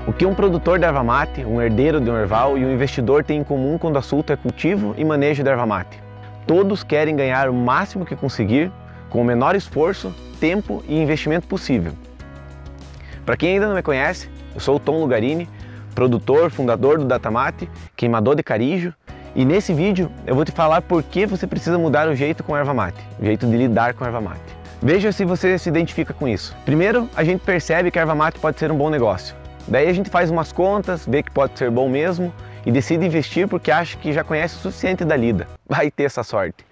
O que um produtor de erva mate, um herdeiro de um erval e um investidor têm em comum quando o assunto é cultivo e manejo de erva mate? Todos querem ganhar o máximo que conseguir, com o menor esforço, tempo e investimento possível. Para quem ainda não me conhece, eu sou o Tom Lugarini, produtor, fundador do Datamate, queimador de carijo, e nesse vídeo eu vou te falar por que você precisa mudar o jeito com a erva mate, o jeito de lidar com a erva mate. Veja se você se identifica com isso. Primeiro, a gente percebe que a erva mate pode ser um bom negócio. Daí a gente faz umas contas, vê que pode ser bom mesmo e decide investir porque acha que já conhece o suficiente da lida. Vai ter essa sorte.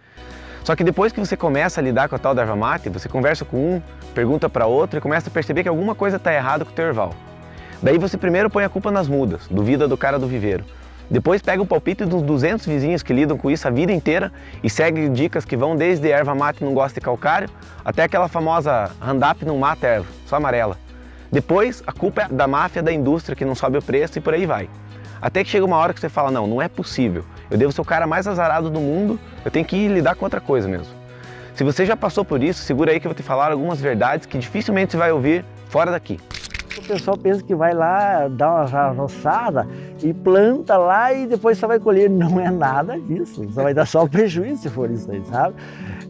Só que depois que você começa a lidar com a tal da erva mate, você conversa com um, pergunta para outro e começa a perceber que alguma coisa está errada com o teu erval. Daí você primeiro põe a culpa nas mudas, duvida do cara do viveiro. Depois pega o palpite dos 200 vizinhos que lidam com isso a vida inteira e segue dicas que vão desde erva mate não gosta de calcário até aquela famosa Roundup não mata erva, só amarela. Depois, a culpa é da máfia da indústria que não sobe o preço e por aí vai. Até que chega uma hora que você fala, não é possível. Eu devo ser o cara mais azarado do mundo, eu tenho que lidar com outra coisa mesmo. Se você já passou por isso, segura aí que eu vou te falar algumas verdades que dificilmente você vai ouvir fora daqui. O pessoal pensa que vai lá dar uma roçada e planta lá e depois só vai colher. Não é nada disso, só vai dar só prejuízo se for isso aí, sabe?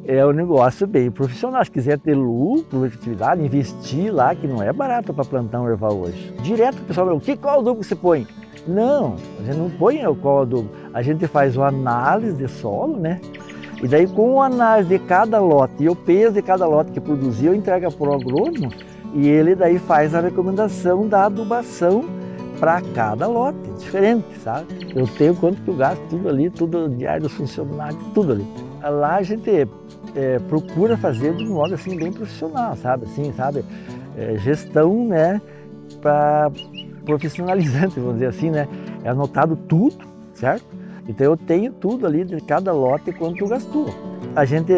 É um negócio bem profissional. Se quiser ter lucro, efetividade, investir lá, que não é barato para plantar um erval hoje. Direto o pessoal fala, qual adubo que você põe? Não, a gente não põe qual adubo. A gente faz uma análise de solo, né? E daí com a análise de cada lote e o peso de cada lote que produziu, entrega para o agrônomo e ele daí faz a recomendação da adubação para cada lote, diferente, sabe? Eu tenho quanto que eu gasto, tudo ali, tudo diário dos funcionários, tudo ali. Lá a gente procura fazer de um modo assim bem profissional, sabe? Assim, sabe? Gestão, né? Para profissionalizante, vamos dizer assim, né? É anotado tudo, certo? Então eu tenho tudo ali de cada lote quanto gastou. A gente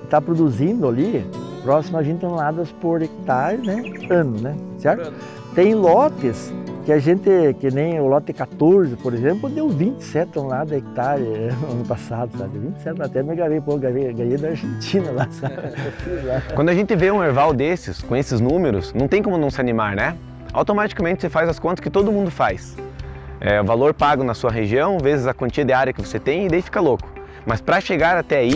está produzindo ali próximo a 20 toneladas por hectare, né? Ano, né? Certo? Tem lotes que a gente, que nem o lote 14, por exemplo, deu 27 toneladas a hectare ano passado, sabe? 27, até me ganhei da Argentina lá, sabe? Quando a gente vê um erval desses, com esses números, não tem como não se animar, né? Automaticamente você faz as contas que todo mundo faz. O valor pago na sua região, vezes a quantia de área que você tem, e daí fica louco. Mas para chegar até aí,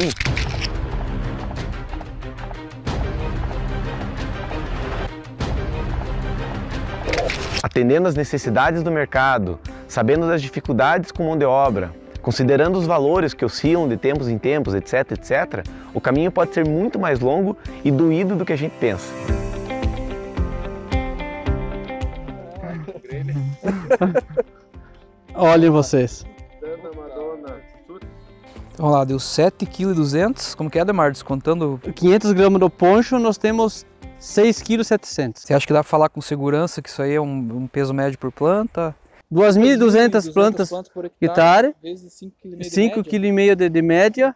atendendo às necessidades do mercado, sabendo das dificuldades com mão de obra, considerando os valores que oscilam de tempos em tempos, etc, etc, o caminho pode ser muito mais longo e doído do que a gente pensa. Olhem vocês. Vamos lá, deu 7,2 kg. Como que é, Ademar? Descontando? 500 gramas do poncho, nós temos 6,7 kg. Você acha que dá para falar com segurança que isso aí é um peso médio por planta? 2.200 plantas por hectare, vezes 5,5 kg de média,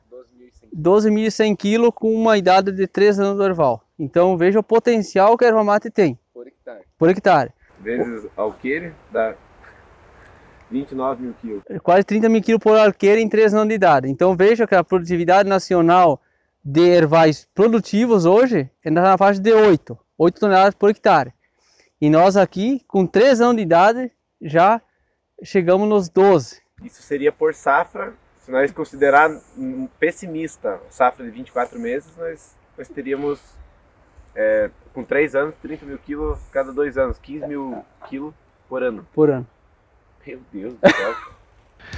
12.100 kg com uma idade de 3 anos do erval. Então veja o potencial que a erva mate tem. Por hectare. Vezes alqueire dá 29 mil quilos. Quase 30 mil quilos por alqueire em 3 anos de idade. Então veja que a produtividade nacional de ervais produtivos hoje está na faixa de 8 toneladas por hectare. E nós aqui, com 3 anos de idade, já chegamos nos 12. Isso seria por safra, se nós considerar pessimista, safra de 24 meses, nós teríamos, com 3 anos, 30 mil quilos cada 2 anos, 15 mil quilos por ano. Meu Deus do céu.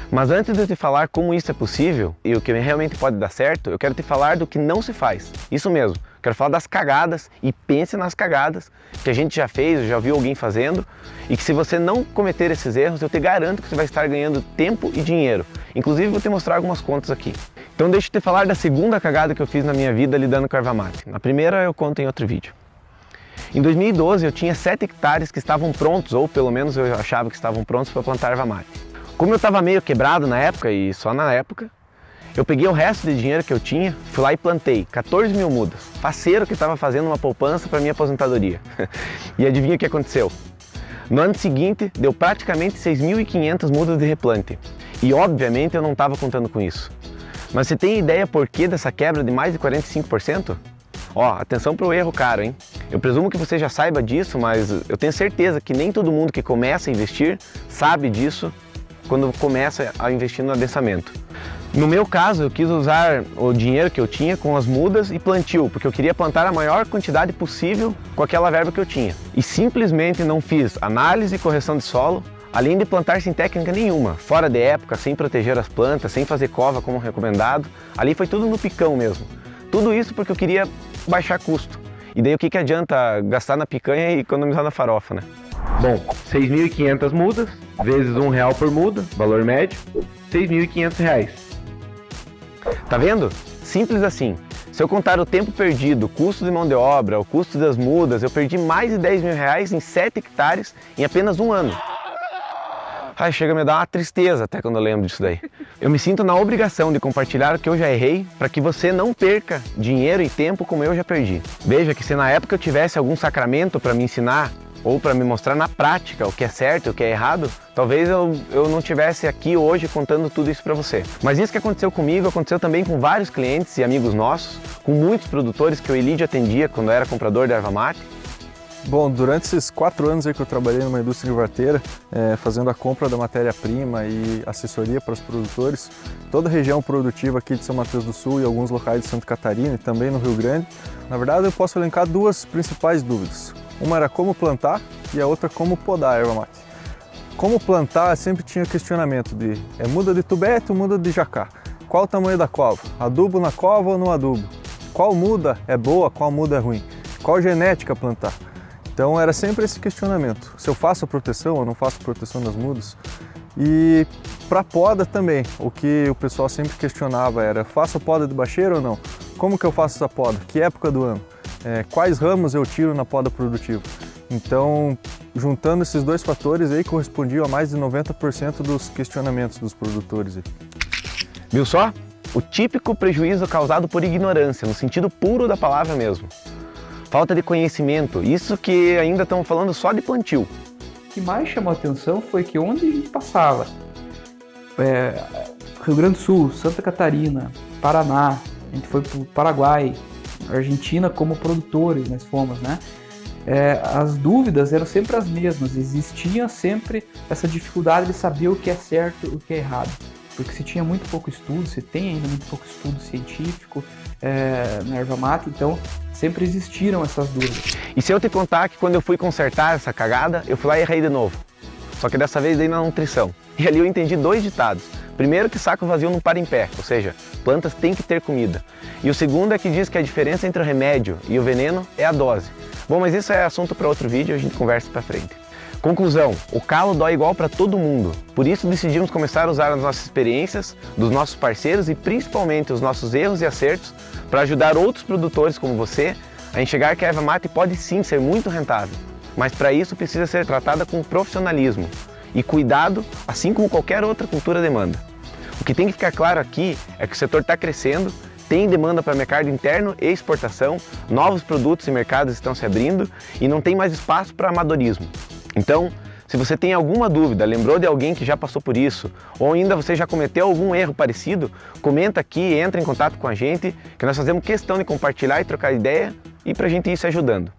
Mas antes de eu te falar como isso é possível e o que realmente pode dar certo, eu quero te falar do que não se faz. Isso mesmo, quero falar das cagadas e pense nas cagadas que a gente já fez, já viu alguém fazendo e que se você não cometer esses erros, eu te garanto que você vai estar ganhando tempo e dinheiro. Inclusive vou te mostrar algumas contas aqui. Então deixa eu te falar da segunda cagada que eu fiz na minha vida lidando com a erva mate. A primeira eu conto em outro vídeo. Em 2012 eu tinha 7 hectares que estavam prontos, ou pelo menos eu achava que estavam prontos para plantar erva mate. Como eu estava meio quebrado na época, e só na época, eu peguei o resto de dinheiro que eu tinha, fui lá e plantei 14 mil mudas. Faceiro que estava fazendo uma poupança para minha aposentadoria. E adivinha o que aconteceu? No ano seguinte, deu praticamente 6.500 mudas de replante. E obviamente eu não estava contando com isso. Mas você tem ideia por que dessa quebra de mais de 45%? Ó, atenção para o erro caro, hein? Eu presumo que você já saiba disso, mas eu tenho certeza que nem todo mundo que começa a investir sabe disso quando começa a investir no adensamento. No meu caso, eu quis usar o dinheiro que eu tinha com as mudas e plantio, porque eu queria plantar a maior quantidade possível com aquela verba que eu tinha. E simplesmente não fiz análise e correção de solo, além de plantar sem técnica nenhuma, fora de época, sem proteger as plantas, sem fazer cova como recomendado. Ali foi tudo no picão mesmo. Tudo isso porque eu queria baixar custo. E daí o que adianta gastar na picanha e economizar na farofa, né? Bom, 6.500 mudas, vezes R$1 por muda, valor médio, R$6.500. Tá vendo? Simples assim. Se eu contar o tempo perdido, o custo de mão de obra, o custo das mudas, eu perdi mais de R$10.000 em 7 hectares em apenas um ano. Ai, chega a me dar uma tristeza até quando eu lembro disso daí. Eu me sinto na obrigação de compartilhar o que eu já errei para que você não perca dinheiro e tempo como eu já perdi. Veja que se na época eu tivesse algum sacramento para me ensinar ou para me mostrar na prática o que é certo e o que é errado, talvez eu não estivesse aqui hoje contando tudo isso para você. Mas isso que aconteceu comigo, aconteceu também com vários clientes e amigos nossos, com muitos produtores que o Elidio atendia quando eu era comprador de erva mate. Bom, durante esses 4 anos aí que eu trabalhei numa indústria livarteira, fazendo a compra da matéria-prima e assessoria para os produtores, toda a região produtiva aqui de São Mateus do Sul e alguns locais de Santa Catarina e também no Rio Grande, na verdade eu posso elencar 2 principais dúvidas. Uma era como plantar e a outra como podar a erva mate. Como plantar, sempre tinha questionamento de muda de tubete ou muda de jacá? Qual o tamanho da cova? Adubo na cova ou no adubo? Qual muda é boa, qual muda é ruim? Qual genética plantar? Então era sempre esse questionamento. Se eu faço a proteção ou não faço proteção das mudas? E para poda também, o que o pessoal sempre questionava era, faço poda de bacheira ou não? Como que eu faço essa poda? Que época do ano? Quais ramos eu tiro na poda produtiva? Então, juntando esses 2 fatores aí, correspondiam a mais de 90% dos questionamentos dos produtores aí. Viu só? O típico prejuízo causado por ignorância, no sentido puro da palavra mesmo. Falta de conhecimento, isso que ainda estamos falando só de plantio. O que mais chamou a atenção foi que onde a gente passava, Rio Grande do Sul, Santa Catarina, Paraná, a gente foi para o Paraguai, Argentina como produtores nós fomos, né? As dúvidas eram sempre as mesmas, existia sempre essa dificuldade de saber o que é certo e o que é errado. Porque se tinha muito pouco estudo, se tem ainda muito pouco estudo científico na erva mate, então sempre existiram essas dúvidas. E se eu te contar que quando eu fui consertar essa cagada, eu fui lá e errei de novo. Só que dessa vez daí na nutrição. E ali eu entendi 2 ditados. Primeiro que saco vazio não para em pé, ou seja, plantas têm que ter comida. E o segundo é que diz que a diferença entre o remédio e o veneno é a dose. Bom, mas isso é assunto para outro vídeo, a gente conversa para frente. Conclusão, o calo dói igual para todo mundo. Por isso decidimos começar a usar as nossas experiências, dos nossos parceiros e principalmente os nossos erros e acertos para ajudar outros produtores como você a enxergar que a erva mate pode sim ser muito rentável. Mas para isso precisa ser tratada com profissionalismo e cuidado, assim como qualquer outra cultura demanda. O que tem que ficar claro aqui é que o setor está crescendo, tem demanda para mercado interno e exportação, novos produtos e mercados estão se abrindo e não tem mais espaço para amadorismo. Então, se você tem alguma dúvida, lembrou de alguém que já passou por isso, ou ainda você já cometeu algum erro parecido, comenta aqui, entra em contato com a gente, que nós fazemos questão de compartilhar e trocar ideia e para a gente ir se ajudando.